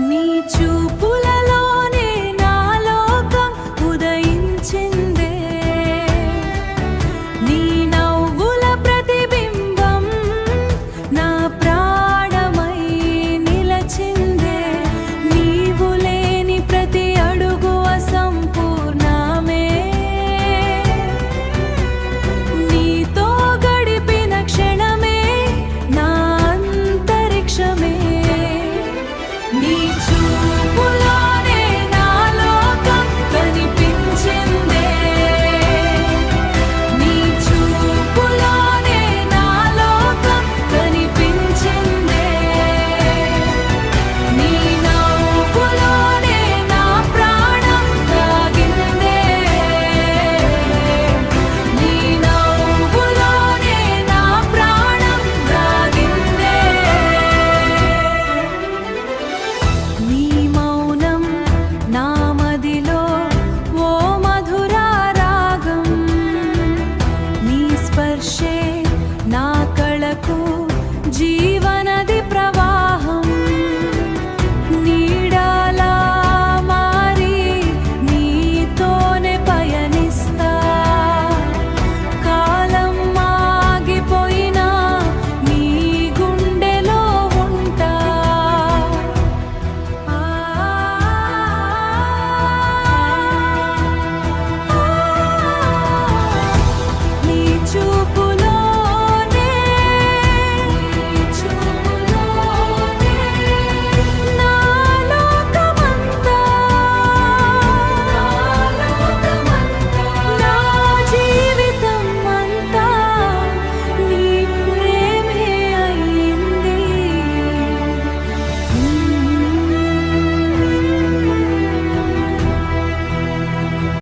నీ చూపులలోనే నా లోకం ఉదయించిందే, నీ నవ్వుల ప్రతిబింబం నా ప్రాణమై నిలచిందే. నీవు లేని ప్రతి అడుగు అసంపూర్ణమే, నీతో గడిపిన క్షణమే నా అంతరిక్షమే. నీ